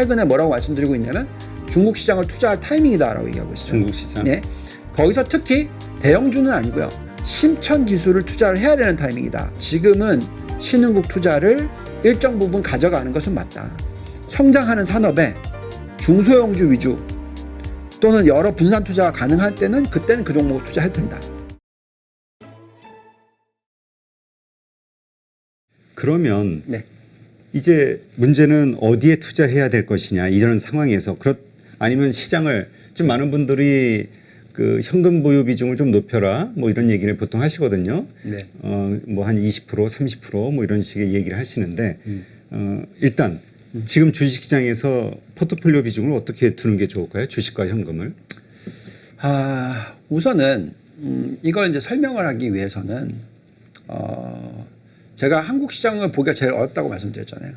최근에 뭐라고 말씀드리고 있냐면 중국 시장을 투자할 타이밍이다라고 얘기하고 있어요. 중국 시장. 네. 거기서 특히 대형주는 아니고요. 심천 지수를 투자를 해야 되는 타이밍이다. 지금은 신흥국 투자를 일정 부분 가져가는 것은 맞다. 성장하는 산업에 중소형주 위주 또는 여러 분산 투자가 가능할 때는 그때는 그 종목을 투자해도 된다. 그러면 네. 이제 문제는 어디에 투자해야 될 것이냐 이런 상황에서 아니면 시장을 지금 많은 분들이 그 현금 보유 비중을 좀 높여라 뭐 이런 얘기를 보통 하시거든요. 네. 뭐 한 20% 30% 이런 식의 얘기를 하시는데 일단 지금 주식시장에서 포트폴리오 비중을 어떻게 두는 게 좋을까요? 주식과 현금을? 우선은 이걸 이제 설명을 하기 위해서는 제가 한국 시장을 보기가 제일 어렵다고 말씀드렸잖아요.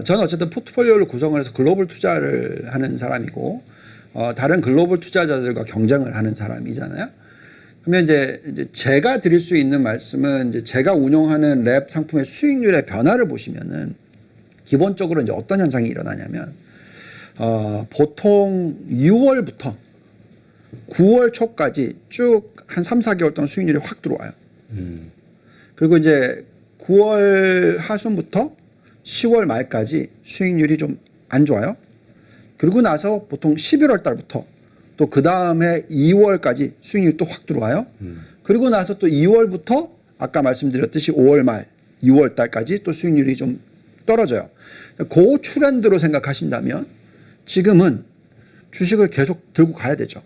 저는 어쨌든 포트폴리오를 구성을 해서 글로벌 투자를 하는 사람이고 다른 글로벌 투자자들과 경쟁을 하는 사람이잖아요. 그러면 이제 제가 드릴 수 있는 말씀은 이제 제가 운영하는 랩 상품의 수익률의 변화를 보시면은 기본적으로 이제 어떤 현상이 일어나냐면 보통 6월부터 9월 초까지 쭉 한 3, 4개월 동안 수익률이 확 들어와요. 그리고 이제 9월 하순부터 10월 말까지 수익률이 좀 안 좋아요. 그리고 나서 보통 11월 달부터 또 그 다음에 2월까지 수익률이 또 확 들어와요. 그리고 나서 또 2월부터 아까 말씀드렸듯이 5월 말, 6월 달까지 또 수익률이 좀 떨어져요. 그 트렌드로 생각하신다면 지금은 주식을 계속 들고 가야 되죠.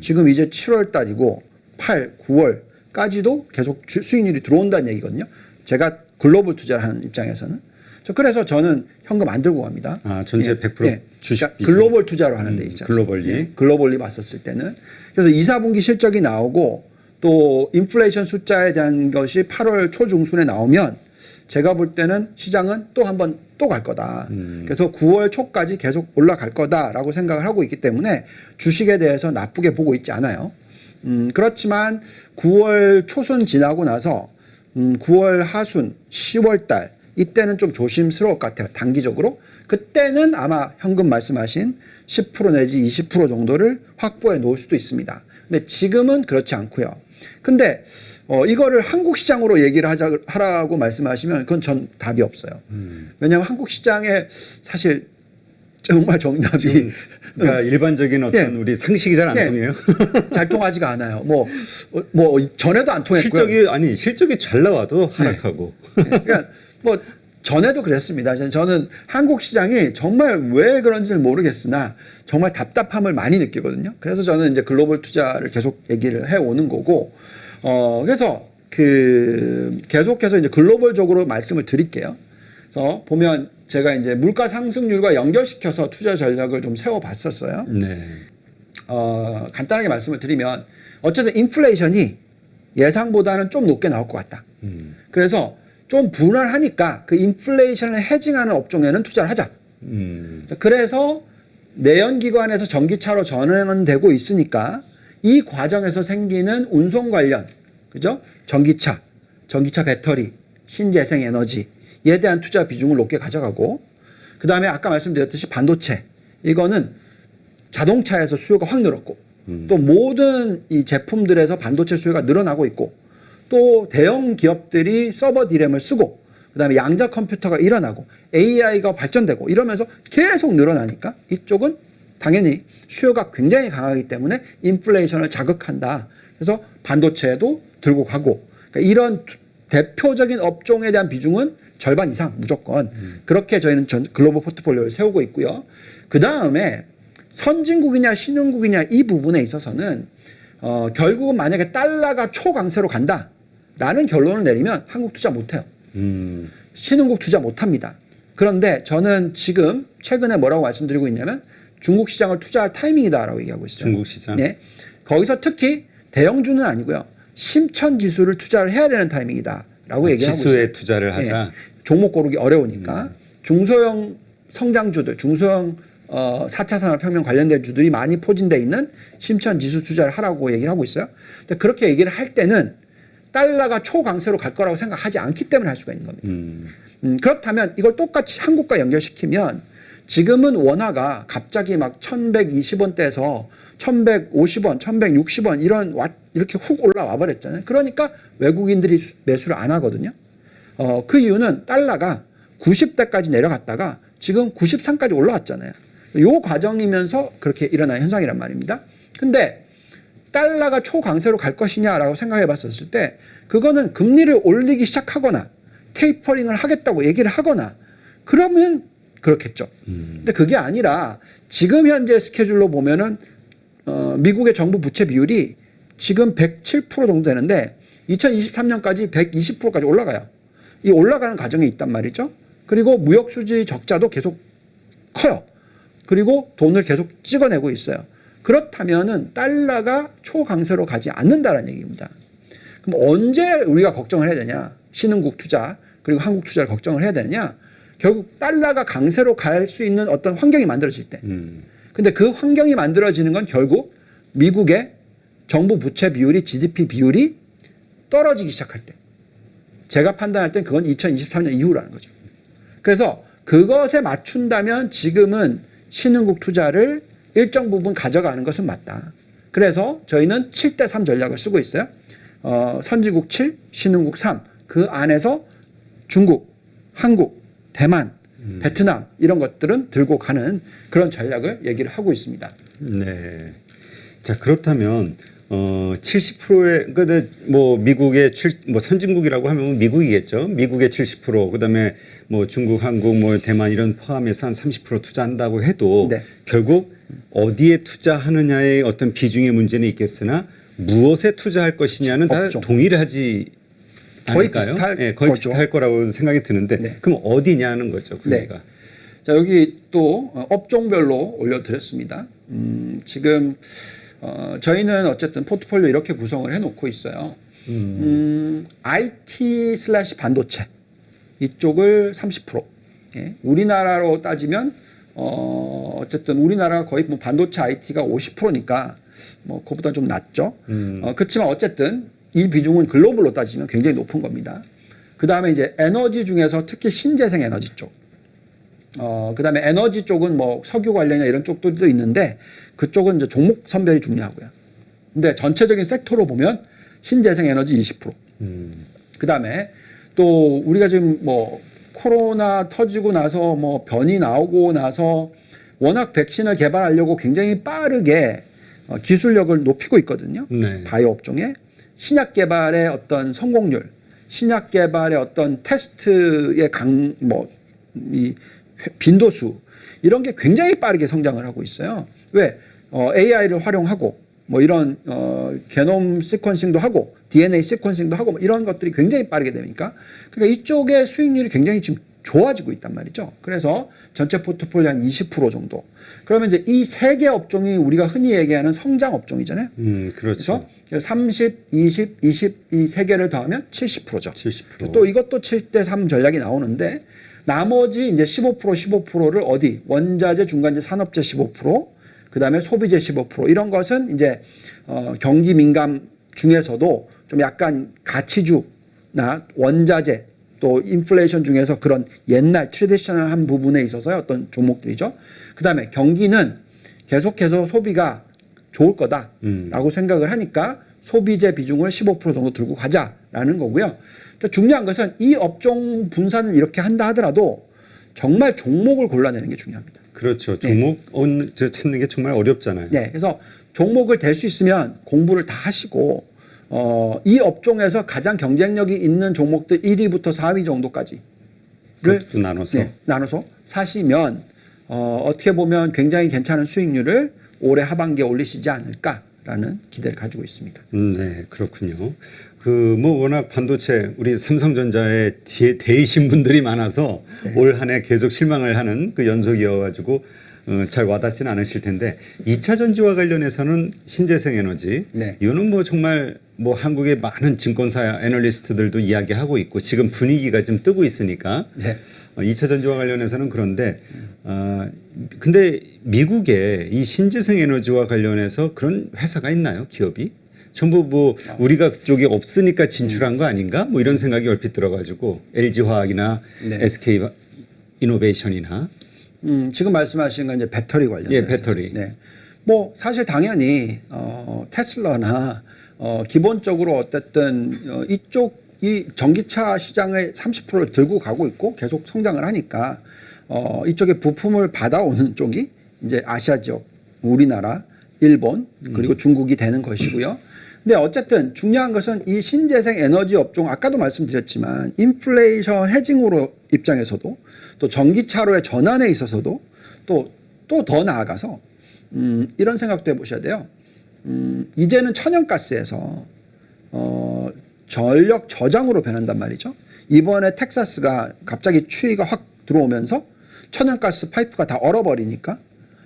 지금 이제 7월 달이고 8, 9월까지도 계속 수익률이 들어온다는 얘기거든요. 제가 글로벌 투자를 하는 입장에서는. 그래서 저는 현금 안 들고 갑니다. 전체 100% 예. 주식 그러니까 글로벌 투자로 하는 데 있잖아요. 글로벌리. 예. 글로벌리 봤었을 때는. 그래서 2, 4분기 실적이 나오고 또 인플레이션 숫자에 대한 것이 8월 초중순에 나오면 제가 볼 때는 시장은 또 한 번 또 갈 거다. 그래서 9월 초까지 계속 올라갈 거다라고 생각을 하고 있기 때문에 주식에 대해서 나쁘게 보고 있지 않아요. 그렇지만 9월 초순 지나고 나서 9월 하순, 10월 달 이때는 좀 조심스러울 것 같아요. 단기적으로. 그때는 아마 현금 말씀하신 10% 내지 20% 정도를 확보해 놓을 수도 있습니다. 근데 지금은 그렇지 않고요. 근데 이거를 한국 시장으로 얘기를 하라고 말씀하시면 그건 전 답이 없어요. 왜냐하면 한국 시장에 사실 정말 정답이 그러니까 일반적인 어떤 우리 상식이 잘 안 통해요. 잘 통하지가 않아요. 뭐 전에도 안 통했고요. 실적이 잘 나와도 하락하고. 그러니까 뭐 전에도 그랬습니다. 저는 한국 시장이 정말 왜 그런지를 모르겠으나 정말 답답함을 많이 느끼거든요. 그래서 저는 이제 글로벌 투자를 계속 얘기를 해 오는 거고, 그래서 계속해서 이제 글로벌적으로 말씀을 드릴게요. 그래서 보면 제가 이제 물가 상승률과 연결시켜서 투자 전략을 좀 세워봤었어요. 네. 간단하게 말씀을 드리면 어쨌든 인플레이션이 예상보다는 좀 높게 나올 것 같다. 그래서 좀 불안하니까 그 인플레이션을 해징하는 업종에는 투자를 하자. 그래서 내연기관에서 전기차로 전환되고 있으니까 이 과정에서 생기는 운송 관련, 그죠? 전기차 배터리, 신재생 에너지에 대한 투자 비중을 높게 가져가고, 그 다음에 아까 말씀드렸듯이 반도체, 이거는 자동차에서 수요가 확 늘었고, 또 모든 이 제품들에서 반도체 수요가 늘어나고 있고, 또 대형 기업들이 서버 디램을 쓰고 그다음에 양자 컴퓨터가 일어나고 AI가 발전되고 이러면서 계속 늘어나니까 이쪽은 당연히 수요가 굉장히 강하기 때문에 인플레이션을 자극한다. 그래서 반도체도 들고 가고, 그러니까 이런 대표적인 업종에 대한 비중은 절반 이상 무조건 그렇게 저희는 글로벌 포트폴리오를 세우고 있고요. 그 다음에 선진국이냐 신흥국이냐 이 부분에 있어서는 결국은 만약에 달러가 초강세로 간다 라는 결론을 내리면 한국 투자 못해요. 신흥국 투자 못합니다. 그런데 저는 지금 최근에 뭐라고 말씀드리고 있냐면 중국 시장을 투자할 타이밍이다라고 얘기하고 있어요. 중국 시장. 네. 거기서 특히 대형주는 아니고요. 심천 지수를 투자를 해야 되는 타이밍이다라고 얘기하고 있어요. 지수에 투자를 하자. 네. 종목 고르기 어려우니까 중소형 성장주들, 중소형 4차 산업혁명 관련된 주들이 많이 포진되어 있는 심천 지수 투자를 하라고 얘기를 하고 있어요. 근데 그렇게 얘기를 할 때는 달러가 초강세로 갈 거라고 생각하지 않기 때문에 할 수가 있는 겁니다. 그렇다면 이걸 똑같이 한국과 연결시키면 지금은 원화가 갑자기 막 1120원대에서 1150원, 1160원 이렇게 훅 올라와 버렸잖아요. 그러니까 외국인들이 매수를 안 하거든요. 그 이유는 달러가 90대까지 내려갔다가 지금 93까지 올라왔잖아요. 요 과정이면서 그렇게 일어난 현상이란 말입니다. 근데 달러가 초강세로 갈 것이냐라고 생각해 봤었을 때 그거는 금리를 올리기 시작하거나 테이퍼링을 하겠다고 얘기를 하거나 그러면 그렇겠죠. 근데 그게 아니라 지금 현재 스케줄로 보면은 미국의 정부 부채 비율이 지금 107% 정도 되는데 2023년까지 120%까지 올라가요. 이 올라가는 과정에 있단 말이죠. 그리고 무역 수지 적자도 계속 커요. 그리고 돈을 계속 찍어내고 있어요. 그렇다면은 달러가 초강세로 가지 않는다라는 얘기입니다. 그럼 언제 우리가 걱정을 해야 되냐? 신흥국 투자 그리고 한국 투자를 걱정을 해야 되느냐? 결국 달러가 강세로 갈 수 있는 어떤 환경이 만들어질 때. 근데 그 환경이 만들어지는 건 결국 미국의 정부 부채 비율이 GDP 비율이 떨어지기 시작할 때. 제가 판단할 땐 그건 2023년 이후라는 거죠. 그래서 그것에 맞춘다면 지금은 신흥국 투자를 일정 부분 가져가는 것은 맞다. 그래서 저희는 7대3 전략을 쓰고 있어요. 선진국 7, 신흥국 3. 그 안에서 중국, 한국, 대만, 베트남 이런 것들은 들고 가는 그런 전략을 얘기를 하고 있습니다. 네. 자, 그렇다면 70%의 근데 뭐 미국의 뭐 선진국이라고 하면 미국이겠죠. 미국의 70% 그다음에 뭐 중국, 한국, 뭐 대만 이런 포함해서 한 30% 투자한다고 해도 네. 결국 어디에 투자하느냐의 어떤 비중의 문제는 있겠으나 무엇에 투자할 것이냐는 다 없죠. 동의를 하지 거의 않을까요? 비슷할 네, 거의 거죠. 비슷할 거라고 생각이 드는데 네. 그럼 어디냐는 거죠. 네. 그러니까. 자, 여기 또 업종별로 올려드렸습니다. 지금 저희는 어쨌든 포트폴리오 이렇게 구성을 해놓고 있어요. IT/ 반도체 이쪽을 30%. 예. 우리나라로 따지면 어쨌든 우리나라가 거의 뭐 반도체 IT가 50%니까 뭐 그보다 좀 낮죠. 그렇지만 어쨌든 이 비중은 글로벌로 따지면 굉장히 높은 겁니다. 그 다음에 이제 에너지 중에서 특히 신재생 에너지 쪽. 그 다음에 에너지 쪽은 뭐 석유 관련이나 이런 쪽들도 있는데 그쪽은 이제 종목 선별이 중요하고요. 근데 전체적인 섹터로 보면 신재생 에너지 20%. 그 다음에 또 우리가 지금 뭐 코로나 터지고 나서 뭐 변이 나오고 나서 워낙 백신을 개발하려고 굉장히 빠르게 기술력을 높이고 있거든요. 네. 바이오 업종에. 신약 개발의 어떤 성공률, 신약 개발의 어떤 테스트의 이 빈도수 이런 게 굉장히 빠르게 성장을 하고 있어요. 왜? AI를 활용하고 뭐 이런 게놈 시퀀싱도 하고 DNA 시퀀싱도 하고 뭐 이런 것들이 굉장히 빠르게 되니까 그러니까 이쪽의 수익률이 굉장히 지금 좋아지고 있단 말이죠. 그래서 전체 포트폴리오 한 20% 정도. 그러면 이제 이 세 개 업종이 우리가 흔히 얘기하는 성장 업종이잖아요. 그렇죠. 그래서 30, 20, 20 이 세 개를 더하면 70%죠. 70%. 또 이것도 7대3 전략이 나오는데 나머지 이제 15%를 어디 원자재, 중간재, 산업재 15%, 그다음에 소비재 15% 이런 것은 이제 경기 민감 중에서도 좀 약간 가치주나 원자재 또 인플레이션 중에서 그런 옛날 트레디셔널한 부분에 있어서의 어떤 종목들이죠. 그다음에 경기는 계속해서 소비가 좋을 거다라고 생각을 하니까 소비재 비중을 15% 정도 들고 가자라는 거고요. 중요한 것은 이 업종 분산을 이렇게 한다 하더라도 정말 종목을 골라내는 게 중요합니다. 그렇죠. 종목 찾는 게 정말 어렵잖아요. 네, 그래서 종목을 될 수 있으면 공부를 다 하시고 이 업종에서 가장 경쟁력이 있는 종목들 1위부터 4위 정도까지를 그것도 나눠서 나눠서 사시면 어떻게 보면 굉장히 괜찮은 수익률을 올해 하반기에 올리시지 않을까라는 기대를 가지고 있습니다. 네, 그렇군요. 뭐 워낙 반도체 우리 삼성전자의 대이신 분들이 많아서 올 한 해 계속 실망을 하는 그 연속이어가지고 잘 와닿지는 않으실 텐데 2차 전지와 관련해서는 신재생 에너지 이거는 뭐 정말 뭐 한국의 많은 증권사 애널리스트들도 이야기하고 있고 지금 분위기가 좀 뜨고 있으니까 2차 전지와 관련해서는 그런데 근데 미국에 이 신재생 에너지와 관련해서 그런 회사가 있나요? 기업이? 전부 뭐 우리가 그쪽에 없으니까 진출한 거 아닌가? 뭐 이런 생각이 얼핏 들어가지고 LG화학이나 SK 이노베이션이나 지금 말씀하신 건 이제 배터리 관련. 예, 배터리. 네. 뭐 사실 당연히 테슬라나 기본적으로 어쨌든 이쪽 전기차 시장의 30%를 들고 가고 있고 계속 성장을 하니까 이쪽에 부품을 받아오는 쪽이 이제 아시아 지역, 우리나라, 일본 그리고 중국이 되는 것이고요. 근데 어쨌든 중요한 것은 이 신재생 에너지 업종 아까도 말씀드렸지만 인플레이션 해징으로 입장에서도 또 전기차로의 전환에 있어서도 또 더 나아가서 이런 생각도 해보셔야 돼요. 이제는 천연가스에서 전력 저장으로 변한단 말이죠. 이번에 텍사스가 갑자기 추위가 확 들어오면서 천연가스 파이프가 다 얼어버리니까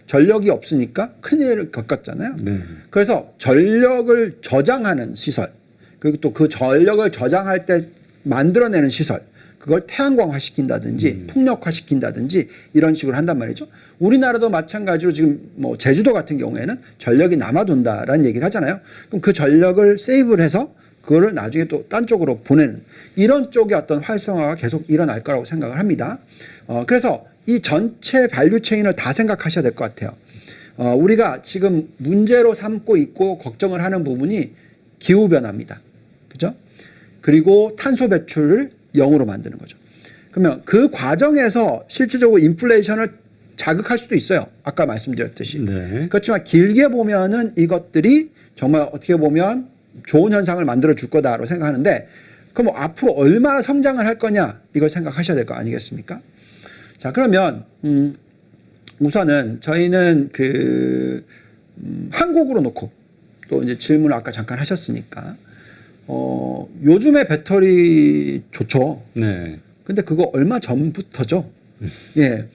전력이 없으니까 큰일을 겪었잖아요. 네. 그래서 전력을 저장하는 시설 그리고 또 그 전력을 저장할 때 만들어내는 시설 그걸 태양광화 시킨다든지 풍력화 시킨다든지 이런 식으로 한단 말이죠. 우리나라도 마찬가지로 지금 뭐 제주도 같은 경우에는 전력이 남아돈다라는 얘기를 하잖아요. 그럼 그 전력을 세이브를 해서 그거를 나중에 또 딴 쪽으로 보내는 이런 쪽의 어떤 활성화가 계속 일어날 거라고 생각을 합니다. 그래서 이 전체 밸류체인을 다 생각하셔야 될 것 같아요. 우리가 지금 문제로 삼고 있고 걱정을 하는 부분이 기후변화입니다. 그죠? 그리고 탄소 배출을 0으로 만드는 거죠. 그러면 그 과정에서 실질적으로 인플레이션을 자극할 수도 있어요. 아까 말씀드렸듯이. 네. 그렇지만 길게 보면은 이것들이 정말 어떻게 보면 좋은 현상을 만들어 줄 거다라고 생각하는데 그럼 뭐 앞으로 얼마나 성장을 할 거냐 이걸 생각하셔야 될 거 아니겠습니까? 자, 그러면 우선은 저희는 한국으로 놓고 또 이제 질문을 아까 잠깐 하셨으니까 요즘에 배터리 좋죠. 네. 근데 그거 얼마 전부터죠. 예.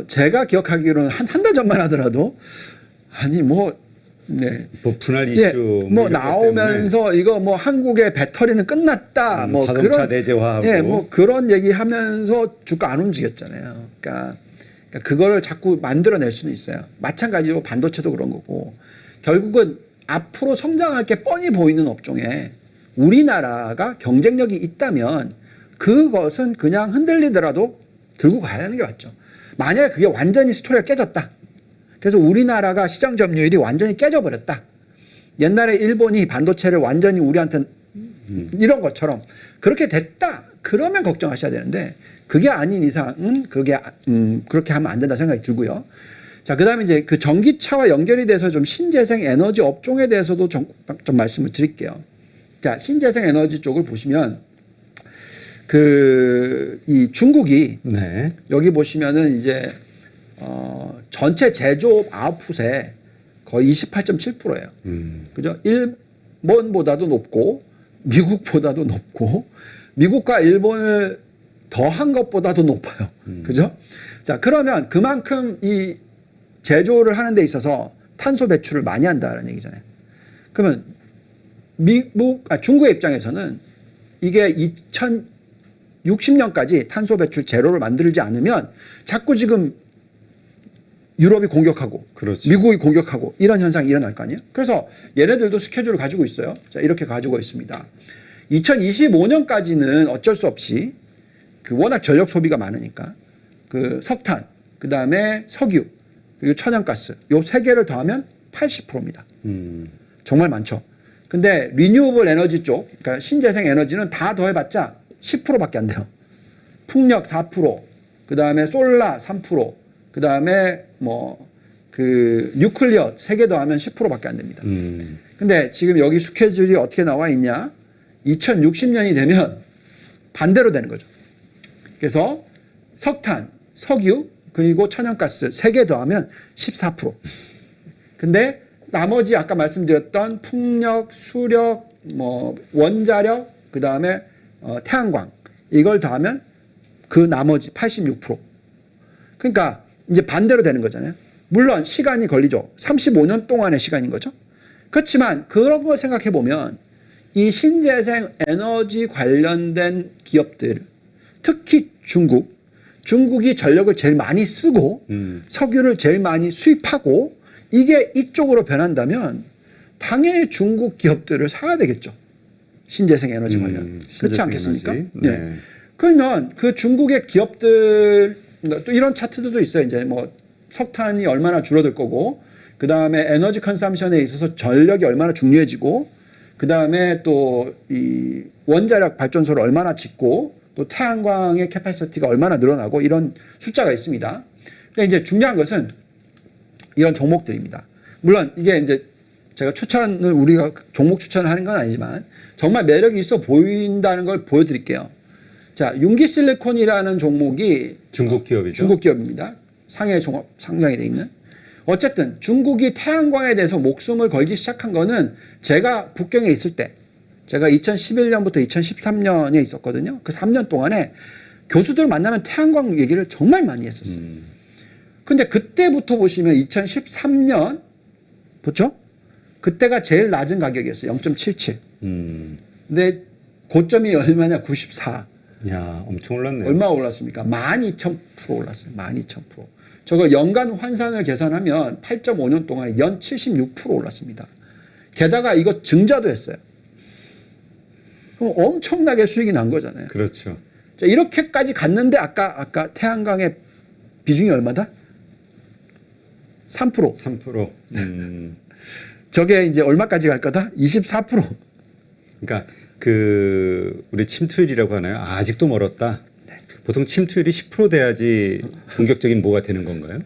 제가 기억하기로는 한 달 전만 하더라도 아니 네. 뭐 분할 예, 이슈 뭐 이런 것 나오면서 때문에. 이거 뭐 한국의 배터리는 끝났다. 뭐 자동차 그런 내재화하고. 예, 뭐 그런 얘기하면서 주가 안 움직였잖아요. 그러니까 그거를 자꾸 만들어낼 수는 있어요. 마찬가지로 반도체도 그런 거고 결국은 앞으로 성장할 게 뻔히 보이는 업종에 우리나라가 경쟁력이 있다면 그것은 그냥 흔들리더라도 들고 가야 하는 게 맞죠. 만약에 그게 완전히 스토리가 깨졌다. 그래서 우리나라가 시장 점유율이 완전히 깨져버렸다. 옛날에 일본이 반도체를 완전히 우리한테 이런 것처럼 그렇게 됐다. 그러면 걱정하셔야 되는데 그게 아닌 이상은 그렇게 하면 안 된다 생각이 들고요. 자, 그다음에 이제 그 전기차와 연결이 돼서 좀 신재생 에너지 업종에 대해서도 좀 말씀을 드릴게요. 자, 신재생 에너지 쪽을 보시면 이 중국이 네. 여기 보시면은 이제 전체 제조업 아웃풋의 거의 28.7%예요. 그죠? 일본보다도 높고 미국보다도 높고 미국과 일본을 더한 것보다도 높아요. 그죠? 자, 그러면 그만큼 이 제조를 하는 데 있어서 탄소 배출을 많이 한다는 얘기잖아요. 그러면 중국의 입장에서는 이게 2060년까지 탄소 배출 제로를 만들지 않으면 자꾸 지금 유럽이 공격하고 그렇죠. 미국이 공격하고 이런 현상이 일어날 거 아니에요. 그래서 얘네들도 스케줄을 가지고 있어요. 자, 이렇게 가지고 있습니다. 2025년까지는 어쩔 수 없이 워낙 전력 소비가 많으니까 석탄, 그다음에 석유, 그리고 천연가스 요 세 개를 더하면 80%입니다. 정말 많죠. 근데 리뉴어블 에너지 쪽, 그러니까 신재생 에너지는 다 더해봤자 10%밖에 안 돼요. 풍력 4%, 그다음에 솔라 3%, 그다음에 뉴클리어 3개 더하면 10%밖에 안 됩니다. 근데 지금 여기 스케줄이 어떻게 나와 있냐? 2060년이 되면 반대로 되는 거죠. 그래서 석탄, 석유, 그리고 천연가스 3개 더하면 14%. 근데 나머지 아까 말씀드렸던 풍력, 수력, 원자력, 그다음에 태양광 이걸 더하면 그 나머지 86%. 그러니까 이제 반대로 되는 거잖아요. 물론 시간이 걸리죠. 35년 동안의 시간인 거죠. 그렇지만 그런 걸 생각해 보면 이 신재생 에너지 관련된 기업들, 특히 중국이 전력을 제일 많이 쓰고 석유를 제일 많이 수입하고 이게 이쪽으로 변한다면 당연히 중국 기업들을 사야 되겠죠. 신재생 에너지 관련. 그렇지 않겠습니까? 에너지. 네. 그러면 그 중국의 기업들 또 이런 차트들도 있어요. 이제 뭐 석탄이 얼마나 줄어들 거고, 그 다음에 에너지 컨섬션에 있어서 전력이 얼마나 중요해지고, 그 다음에 또 이 원자력 발전소를 얼마나 짓고, 또 태양광의 캐파시티가 얼마나 늘어나고 이런 숫자가 있습니다. 근데 이제 중요한 것은 이런 종목들입니다. 물론 이게 이제 제가 추천을 우리가 종목 추천을 하는 건 아니지만 정말 매력이 있어 보인다는 걸 보여드릴게요. 자, 융기실리콘이라는 종목이 중국 기업이죠. 중국 기업입니다. 상해 종합 상장이 돼 있는. 어쨌든 중국이 태양광에 대해서 목숨을 걸기 시작한 거는 제가 북경에 있을 때, 제가 2011년부터 2013년에 있었거든요. 그 3년 동안에 교수들 만나면 태양광 얘기를 정말 많이 했었어요. 근데 그때부터 보시면 2013년, 그렇죠? 그때가 제일 낮은 가격이었어요. 0.77. 근데 고점이 얼마냐? 94. 야, 엄청 올랐네요. 얼마 올랐습니까? 12,000% 올랐어요. 12,000%. 저거 연간 환산을 계산하면 8.5년 동안 연 76% 올랐습니다. 게다가 이거 증자도 했어요. 그럼 엄청나게 수익이 난 거잖아요. 그렇죠. 자, 이렇게까지 갔는데 아까 태양광의 비중이 얼마다? 3%. 3%. 저게 이제 얼마까지 갈 거다? 24%. 그러니까 그 우리 침투율이라고 하나요? 아직도 멀었다. 네. 보통 침투율이 10% 돼야지 본격적인 뭐가 되는 건가요?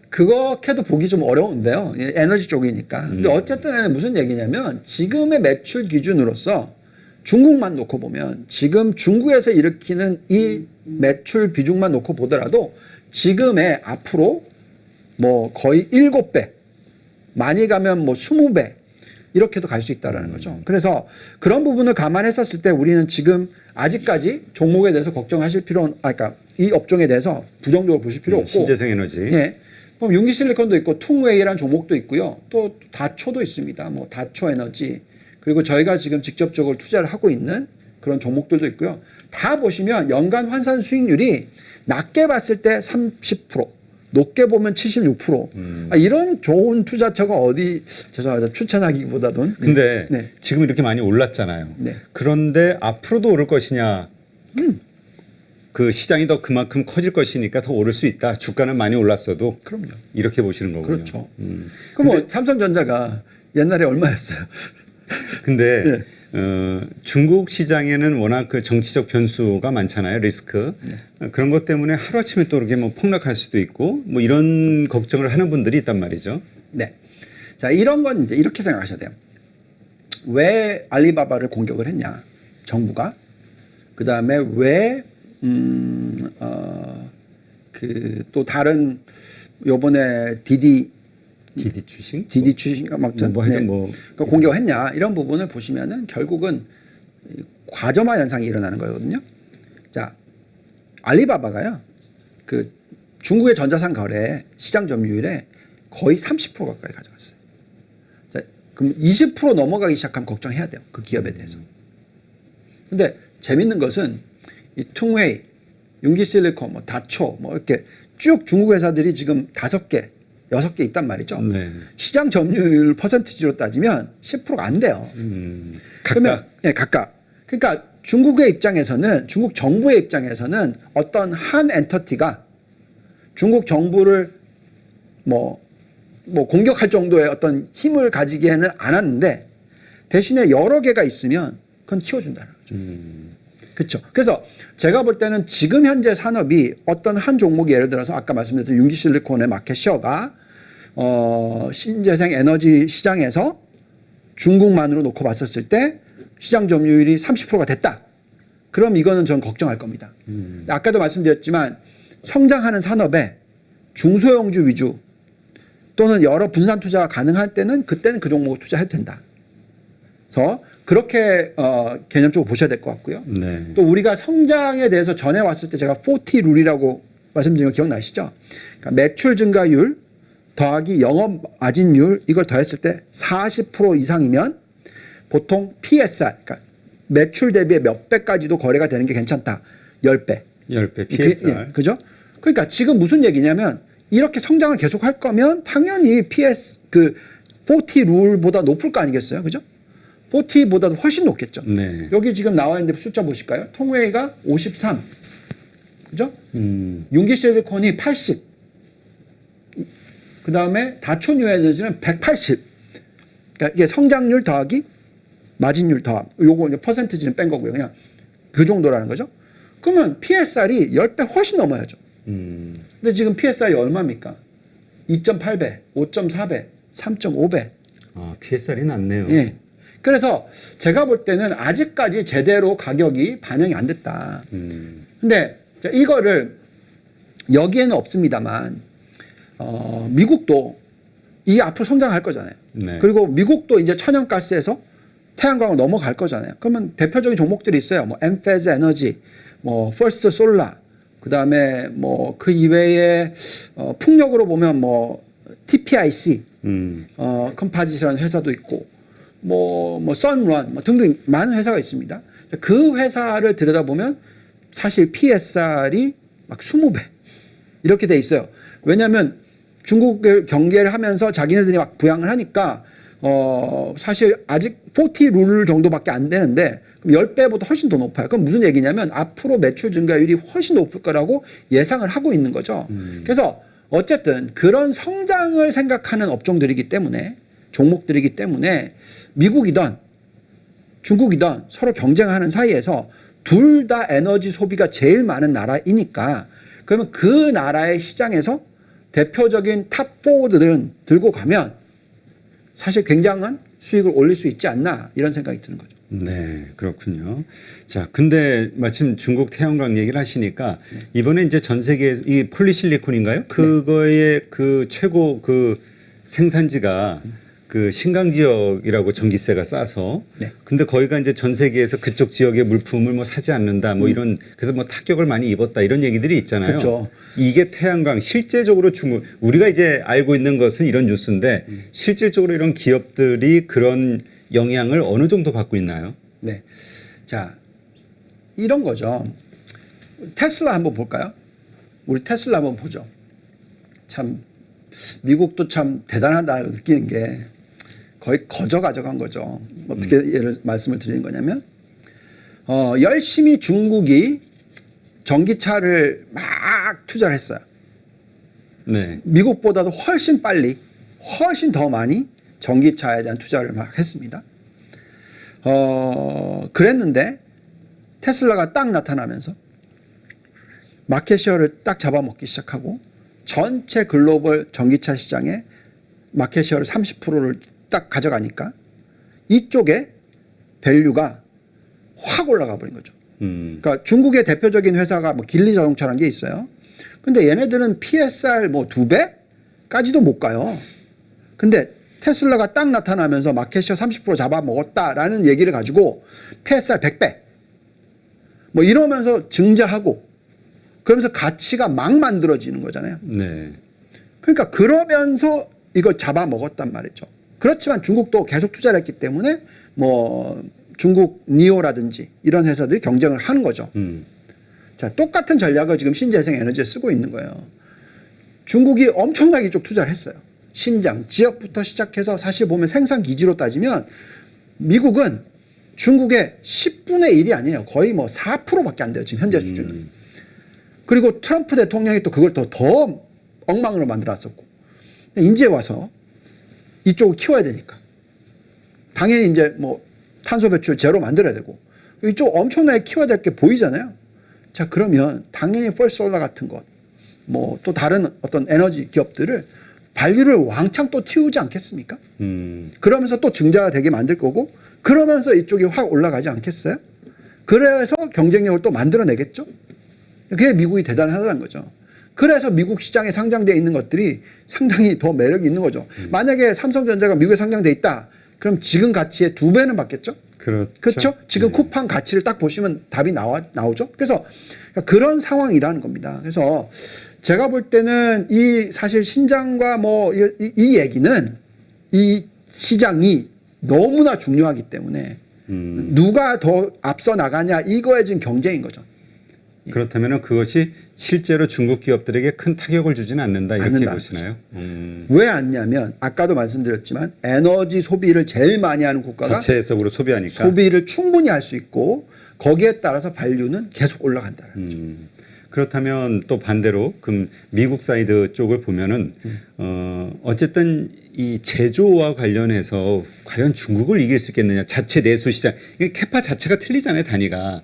그렇게도 보기 좀 어려운데요. 에너지 쪽이니까. 근데 어쨌든 무슨 얘기냐면 지금의 매출 기준으로서 중국만 놓고 보면 지금 중국에서 일으키는 이 매출 비중만 놓고 보더라도 지금의 앞으로 뭐 거의 7배, 많이 가면 뭐 20배 이렇게도 갈 수 있다라는 거죠. 그래서 그런 부분을 감안했었을 때 우리는 지금 아직까지 종목에 대해서 걱정하실 필요는, 그러니까 이 업종에 대해서 부정적으로 보실 필요 없고. 신재생 에너지. 예. 그럼 융기실리콘도 있고 퉁웨이라는 종목도 있고요. 또 다초도 있습니다. 뭐 다초 에너지. 그리고 저희가 지금 직접적으로 투자를 하고 있는 그런 종목들도 있고요. 다 보시면 연간 환산 수익률이 낮게 봤을 때 30%, 높게 보면 76%. 이런 좋은 투자처가 어디, 죄송합니다. 추천하기보다는. 근데 네. 지금 이렇게 많이 올랐잖아요. 네. 그런데 앞으로도 오를 것이냐? 그 시장이 더 그만큼 커질 것이니까 더 오를 수 있다. 주가는 많이 올랐어도. 그럼요. 이렇게 보시는 거군요. 그렇죠. 그럼 뭐 삼성전자가 옛날에 얼마였어요? 근데 중국 시장에는 워낙 그 정치적 변수가 많잖아요. 리스크. 그런 것 때문에 하루아침에 또 이렇게 뭐 폭락할 수도 있고 뭐 이런 걱정을 하는 분들이 있단 말이죠. 네. 자, 이런 건 이제 이렇게 생각하셔야 돼요. 왜 알리바바를 공격을 했냐? 정부가. 그 다음에 왜, 또 다른 요번에 디디 주식? 주식인가 막 뭐 하여튼 뭐 그러니까 공격했냐 이런 부분을 보시면은 결국은 과점화 현상이 일어나는 거거든요. 자, 알리바바가요, 그 중국의 전자상 거래 시장 점유율에 거의 30% 가까이 가져갔어요. 자, 그럼 20% 넘어가기 시작하면 걱정해야 돼요. 그 기업에 대해서. 근데 재밌는 것은 이 퉁웨이, 융기실리콘, 뭐 다초, 뭐 이렇게 쭉 중국 회사들이 지금 5개, 6개 있단 말이죠. 네. 시장 점유율 퍼센티지로 따지면 10%가 안 돼요. 그러면 예, 각각. 그러니까 중국의 입장에서는, 중국 정부의 입장에서는 어떤 한 엔터티가 중국 정부를 뭐 공격할 정도의 어떤 힘을 가지기에는 안 하는데 대신에 여러 개가 있으면 그건 키워준다는 거죠. 그렇죠. 그래서 제가 볼 때는 지금 현재 산업이 어떤 한 종목이 예를 들어서 아까 말씀드렸던 융기실리콘의 마켓시어가 신재생 에너지 시장에서 중국만으로 놓고 봤었을 때 시장 점유율이 30%가 됐다. 그럼 이거는 전 걱정할 겁니다. 아까도 말씀드렸지만 성장하는 산업에 중소형주 위주 또는 여러 분산 투자가 가능할 때는 그때는 그 종목을 투자해도 된다. 그래서 그렇게 개념적으로 보셔야 될 것 같고요. 네. 또 우리가 성장에 대해서 전에 왔을 때 제가 40 룰이라고 말씀드린 거 기억나시죠? 그러니까 매출 증가율 더하기 영업 마진율 이걸 더했을 때 40% 이상이면 보통 PSR, 그러니까 매출 대비의 몇 배까지도 거래가 되는 게 괜찮다. 10배. 10배 PSR. 예, 그죠? 그러니까 지금 무슨 얘기냐면 이렇게 성장을 계속 할 거면 당연히 그 40 룰보다 높을 거 아니겠어요? 그죠? 40보다도 훨씬 높겠죠. 네. 여기 지금 나와 있는데 숫자 보실까요? 통웨이가 53. 그죠? 융기 실리콘이 80. 그 다음에 다초 뉴 에너지는 180. 그러니까 이게 성장률 더하기 마진율 더함. 요거 이제 퍼센티지는 뺀 거고요. 그냥 그 정도라는 거죠. 그러면 PSR이 10배 훨씬 넘어야죠. 근데 지금 PSR이 얼마입니까? 2.8배, 5.4배, 3.5배. 아, PSR이 낮네요. 예. 그래서 제가 볼 때는 아직까지 제대로 가격이 반영이 안 됐다. 근데 이거를 여기에는 없습니다만, 미국도 이 앞으로 성장할 거잖아요. 네. 그리고 미국도 이제 천연가스에서 태양광으로 넘어갈 거잖아요. 그러면 대표적인 종목들이 있어요. 뭐 엠페즈 에너지, 뭐 퍼스트 솔라, 그 다음에 뭐 그 이외에 풍력으로 보면 뭐 TPIC, 컴파지션 회사도 있고, 뭐 선런 뭐 등등 많은 회사가 있습니다. 그 회사를 들여다보면 사실 PSR이 막 20배 이렇게 돼 있어요. 왜냐하면 중국을 경계를 하면서 자기네들이 막 부양을 하니까 사실 아직 40 룰 정도밖에 안 되는데 10배보다 훨씬 더 높아요. 그럼 무슨 얘기냐면 앞으로 매출 증가율이 훨씬 높을 거라고 예상을 하고 있는 거죠. 그래서 어쨌든 그런 성장을 생각하는 업종들이기 때문에 종목들이기 때문에 미국이든 중국이든 서로 경쟁하는 사이에서 둘 다 에너지 소비가 제일 많은 나라이니까 그러면 그 나라의 시장에서 대표적인 탑4들은 들고 가면 사실 굉장한 수익을 올릴 수 있지 않나 이런 생각이 드는 거죠. 네, 그렇군요. 자, 근데 마침 중국 태양광 얘기를 하시니까 이번에 이제 전 세계 이 폴리실리콘인가요? 그거의 그 최고 그 생산지가 그 신강 지역이라고 전기세가 싸서 네. 근데 거기가 이제 전 세계에서 그쪽 지역의 물품을 뭐 사지 않는다 뭐 이런 그래서 뭐 타격을 많이 입었다 이런 얘기들이 있잖아요. 그렇죠. 이게 태양광 실제적으로 중국 우리가 이제 알고 있는 것은 이런 뉴스인데 실질적으로 이런 기업들이 그런 영향을 어느 정도 받고 있나요? 네. 자, 이런 거죠. 테슬라 한번 볼까요? 우리 테슬라 한번 보죠. 참 미국도 참 대단하다 느끼는 게 거의 거저 가져간 거죠. 어떻게 말씀을 드리는 거냐면 열심히 중국이 전기차를 막 투자를 했어요. 네. 미국보다도 훨씬 빨리 훨씬 더 많이 전기차에 대한 투자를 막 했습니다. 그랬는데 테슬라가 딱 나타나면서 마켓시어를 딱 잡아먹기 시작하고 전체 글로벌 전기차 시장의 마켓시어를 30%를 딱 가져가니까 이쪽에 밸류가 확 올라가 버린 거죠. 그러니까 중국의 대표적인 회사가 뭐 길리 자동차라는 게 있어요. 근데 얘네들은 PSR 뭐 2배까지도 못 가요. 근데 테슬라가 딱 나타나면서 마켓시어 30% 잡아먹었다라는 얘기를 가지고 PSR 100배 뭐 이러면서 증자하고 그러면서 가치가 막 만들어지는 거잖아요. 네. 그러니까 그러면서 이걸 잡아먹었단 말이죠. 그렇지만 중국도 계속 투자를 했기 때문에 뭐 중국 니오라든지 이런 회사들이 경쟁을 하는 거죠. 자, 똑같은 전략을 지금 신재생 에너지에 쓰고 있는 거예요. 중국이 엄청나게 이쪽 투자를 했어요. 신장, 지역부터 시작해서 사실 보면 생산 기지로 따지면 미국은 중국의 10분의 1이 아니에요. 거의 뭐 4%밖에 안 돼요. 지금 현재 수준은. 그리고 트럼프 대통령이 또 그걸 더 엉망으로 만들었었고. 이제 와서 이쪽을 키워야 되니까. 당연히 이제 뭐 탄소 배출 제로 만들어야 되고. 이쪽 엄청나게 키워야 될 게 보이잖아요. 자, 그러면 당연히 펄솔라 같은 것, 뭐 또 다른 어떤 에너지 기업들을 밸류를 왕창 또 틔우지 않겠습니까? 그러면서 또 증자가 되게 만들 거고, 그러면서 이쪽이 확 올라가지 않겠어요? 그래서 경쟁력을 또 만들어내겠죠? 그게 미국이 대단하다는 거죠. 그래서 미국 시장에 상장되어 있는 것들이 상당히 더 매력이 있는 거죠. 만약에 삼성전자가 미국에 상장돼 있다, 그럼 지금 가치의 2배는 받겠죠? 그렇죠? 지금 쿠팡 가치를 딱 보시면 답이 나오죠? 그래서 그런 상황이라는 겁니다. 그래서 제가 볼 때는 이 사실 신장과 뭐 이 얘기는 이 시장이 너무나 중요하기 때문에 누가 더 앞서 나가냐 이거에 지금 경쟁인 거죠. 그렇다면 그것이 실제로 중국 기업들에게 큰 타격을 주지는 않는다 이렇게 보시나요? 왜 않냐면 아까도 말씀드렸지만 에너지 소비를 제일 많이 하는 국가가 자체적으로 소비하니까 소비를 충분히 할 수 있고 거기에 따라서 밸류는 계속 올라간다는 거죠. 그렇다면 또 반대로 그럼 미국 사이드 쪽을 보면은 어쨌든 이 제조와 관련해서 과연 중국을 이길 수 있겠느냐 자체 내수 시장 이게 캐파 자체가 틀리잖아요 단위가.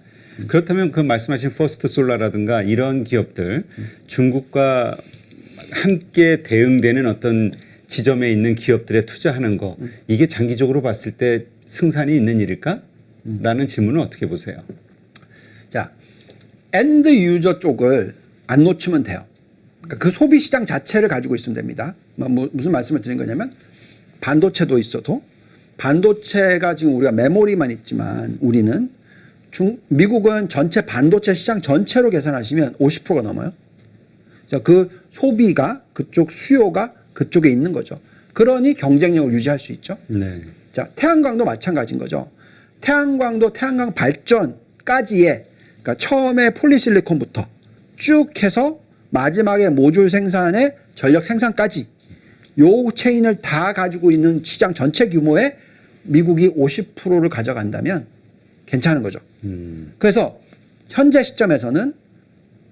그렇다면 그 말씀하신 퍼스트 솔라라든가 이런 기업들 중국과 함께 대응되는 어떤 지점에 있는 기업들에 투자하는 거 이게 장기적으로 봤을 때 승산이 있는 일일까? 라는 질문은 어떻게 보세요? 자, 엔드 유저 쪽을 안 놓치면 돼요. 그러니까 그 소비 시장 자체를 가지고 있으면 됩니다. 무슨 말씀을 드린 거냐면 반도체도 있어도 반도체가 지금 우리가 메모리만 있지만 우리는 미국은 전체 반도체 시장 전체로 계산하시면 50%가 넘어요. 그 소비가 그쪽 수요가 그쪽에 있는 거죠. 그러니 경쟁력을 유지할 수 있죠. 네. 자, 태양광도 마찬가지인 거죠. 태양광도 태양광 발전까지의 그러니까 처음에 폴리실리콘부터 쭉 해서 마지막에 모듈 생산에 전력 생산까지 요 체인을 다 가지고 있는 시장 전체 규모의 미국이 50%를 가져간다면 괜찮은 거죠. 그래서 현재 시점에서는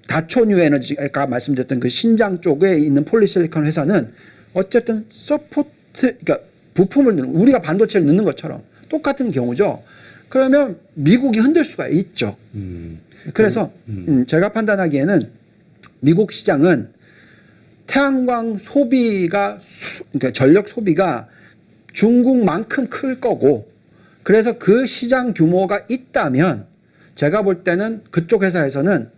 다초뉴 에너지가 말씀드렸던 그 신장 쪽에 있는 폴리실리콘 회사는 어쨌든 서포트 그러니까 부품을 넣는 우리가 반도체를 넣는 것처럼 똑같은 경우죠. 그러면 미국이 흔들 수가 있죠. 그래서 제가 판단하기에는 미국 시장은 태양광 소비가 그러니까 전력 소비가 중국만큼 클 거고 그래서 그 시장 규모가 있다면 제가 볼 때는 그쪽 회사에서는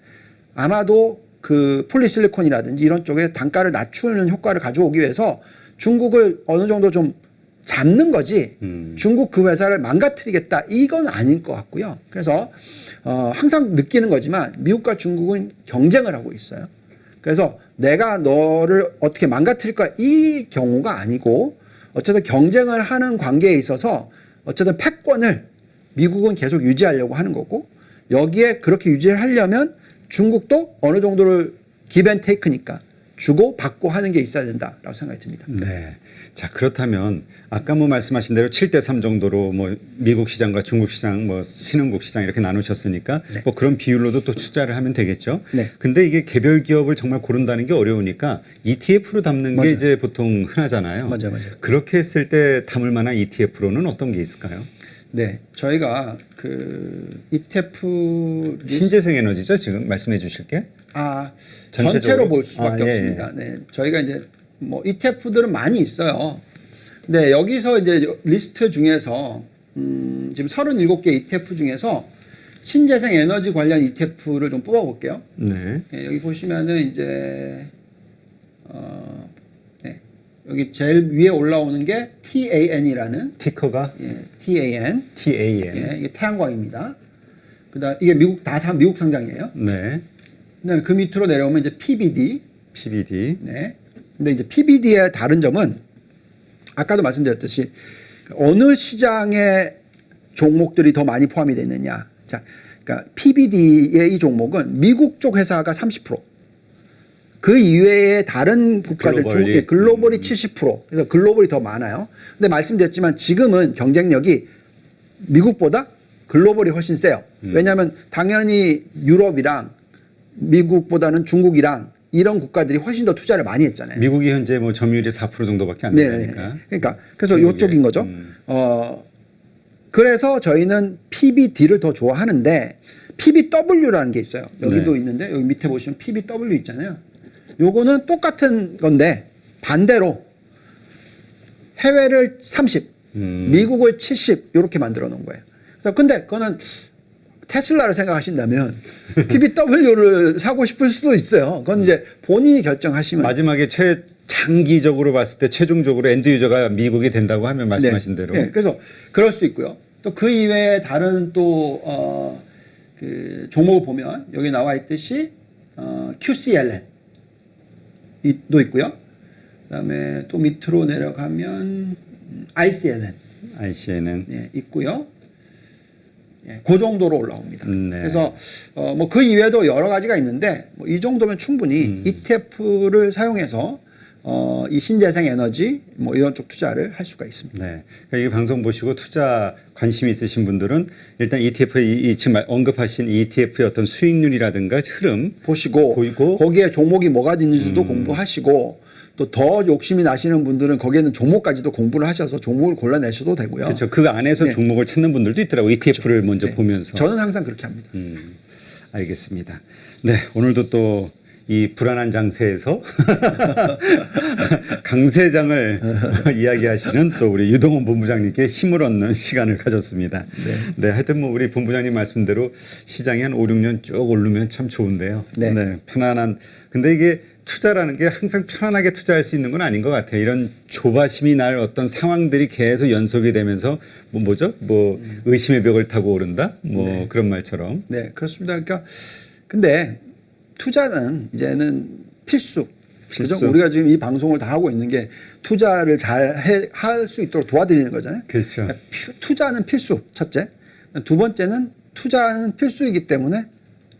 아마도 그 폴리실리콘이라든지 이런 쪽에 단가를 낮추는 효과를 가져오기 위해서 중국을 어느 정도 좀 잡는 거지 중국 그 회사를 망가뜨리겠다 이건 아닐 것 같고요. 그래서 항상 느끼는 거지만 미국과 중국은 경쟁을 하고 있어요. 그래서 내가 너를 어떻게 망가뜨릴 거야 이 경우가 아니고 어쨌든 경쟁을 하는 관계에 있어서 어쨌든 패권을 미국은 계속 유지하려고 하는 거고 여기에 그렇게 유지를 하려면 중국도 어느 정도를 기브앤테이크니까 주고 받고 하는 게 있어야 된다라고 생각이 듭니다. 네. 자, 그렇다면 아까 뭐 말씀하신 대로 7대3 정도로 뭐 미국 시장과 중국 시장 뭐 신흥국 시장 이렇게 나누셨으니까 네. 뭐 그런 비율로도 또 투자를 하면 되겠죠. 네. 근데 이게 개별 기업을 정말 고른다는 게 어려우니까 ETF로 담는 맞아요. 게 이제 보통 흔하잖아요. 맞아요. 그렇게 했을 때 담을 만한 ETF로는 어떤 게 있을까요? 네. 저희가 그 ETF 신재생 에너지죠, 지금 말씀해 주실 게? 전체적으로? 전체로 볼 수밖에 예, 없습니다. 네. 저희가 이제 뭐 ETF들은 많이 있어요. 근데 여기서 이제 리스트 중에서 지금 37개 ETF 중에서 신재생 에너지 관련 ETF를 좀 뽑아 볼게요. 네. 네, 여기 보시면은 이제 네. 여기 제일 위에 올라오는 게 TAN이라는 티커가 TAN. TAN. 예, 이게 태양광입니다. 그다음 이게 미국 미국 상장이에요. 네. 그다음에 그 밑으로 내려오면 이제 PBD. PBD. 네. 근데 이제 PBD의 다른 점은 아까도 말씀드렸듯이 어느 시장의 종목들이 더 많이 포함이 되어 있느냐. 자, 그러니까 PBD의 이 종목은 미국 쪽 회사가 30%. 그 이외에 다른 국가들 글로벌이 70%. 그래서 글로벌이 더 많아요. 근데 말씀드렸지만 지금은 경쟁력이 미국보다 글로벌이 훨씬 세요. 왜냐하면 당연히 유럽이랑 미국보다는 중국이랑 이런 국가들이 훨씬 더 투자를 많이 했잖아요. 미국이 현재 뭐 점유율이 4% 정도밖에 안 되니까. 그러니까 그래서 이쪽인 거죠. 그래서 저희는 PBD를 더 좋아하는데 PBW라는 게 있어요. 여기도 있는데 여기 밑에 보시면 PBW 있잖아요. 요거는 똑같은 건데 반대로 해외를 30, 미국을 70 이렇게 만들어 놓은 거예요. 그래서 근데 그거는 테슬라를 생각하신다면 PBW를 사고 싶을 수도 있어요. 그건 이제 본인이 결정하시면. 마지막에 장기적으로 봤을 때 최종적으로 엔드 유저가 미국이 된다고 하면 말씀하신 대로. 네, 그래서 그럴 수 있고요. 또 그 이외에 다른 또 그 종목을 보면 여기 나와 있듯이 QCLN도 있고요. 그다음에 또 밑으로 내려가면 ICNN 네, 있고요. 예, 그 정도로 올라옵니다. 네. 그래서 뭐 그 이외에도 여러 가지가 있는데 뭐 이 정도면 충분히 ETF를 사용해서 이 신재생 에너지 뭐 이런 쪽 투자를 할 수가 있습니다. 네. 그러니까 이 방송 보시고 투자 관심이 있으신 분들은 일단 ETF의 지금 언급하신 ETF의 어떤 수익률이라든가 흐름 보시고 거기에 종목이 뭐가 있는지도 공부하시고 또 더 욕심이 나시는 분들은 거기에는 종목까지도 공부를 하셔서 종목을 골라내셔도 되고요. 그렇죠. 그 안에서 네. 종목을 찾는 분들도 있더라고요. ETF를 먼저 네. 보면서. 저는 항상 그렇게 합니다. 알겠습니다. 네. 오늘도 또 이 불안한 장세에서 강세장을 이야기하시는 또 우리 유동원 본부장님께 힘을 얻는 시간을 가졌습니다. 네. 하여튼 뭐 우리 본부장님 말씀대로 시장이 한 5, 6년 쭉 오르면 참 좋은데요. 네. 편안한. 근데 이게 투자라는 게 항상 편안하게 투자할 수 있는 건 아닌 것 같아요. 이런 조바심이 날 어떤 상황들이 계속 연속이 되면서 뭐죠? 의심의 벽을 타고 오른다? 그런 말처럼. 네, 그렇습니다. 그러니까 근데 투자는 이제는 필수. 그죠? 우리가 지금 이 방송을 다 하고 있는 게 투자를 잘 할 수 있도록 도와드리는 거잖아요. 그렇죠. 그러니까 투자는 필수. 첫째. 두 번째는 투자는 필수이기 때문에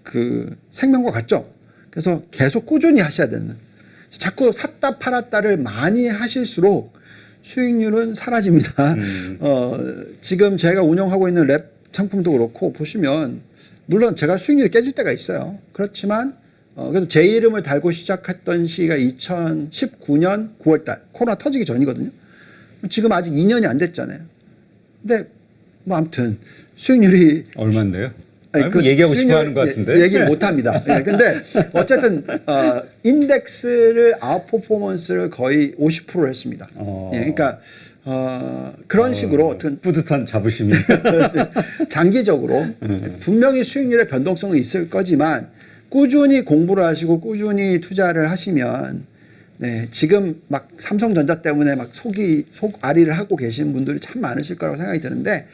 그 생명과 같죠. 그래서 계속 꾸준히 하셔야 되는. 자꾸 샀다 팔았다를 많이 하실수록 수익률은 사라집니다. 지금 제가 운영하고 있는 랩 상품도 그렇고 보시면 물론 제가 수익률이 깨질 때가 있어요. 그렇지만 그래도 제 이름을 달고 시작했던 시기가 2019년 9월 달 코로나 터지기 전이거든요. 지금 아직 2년이 안 됐잖아요. 근데 뭐 아무튼 수익률이 얼마인데요? 그 얘기하고 싶어 하는 것 같은데. 얘기를 못 합니다. 예, 근데 어쨌든 인덱스를 아웃퍼포먼스를 거의 50% 했습니다. 예, 그러니까 그런 식으로 어떤 뿌듯한 자부심이. 장기적으로 분명히 수익률의 변동성은 있을 거지만 꾸준히 공부를 하시고 꾸준히 투자를 하시면 네, 지금 막 삼성전자 때문에 막 속앓이를 하고 계신 분들이 참 많으실 거라고 생각이 드는데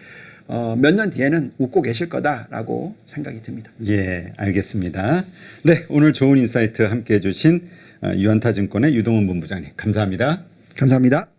몇 년 뒤에는 웃고 계실 거다라고 생각이 듭니다. 예, 알겠습니다. 네, 오늘 좋은 인사이트 함께 해주신 유한타증권의 유동원 본부장님 감사합니다. 감사합니다.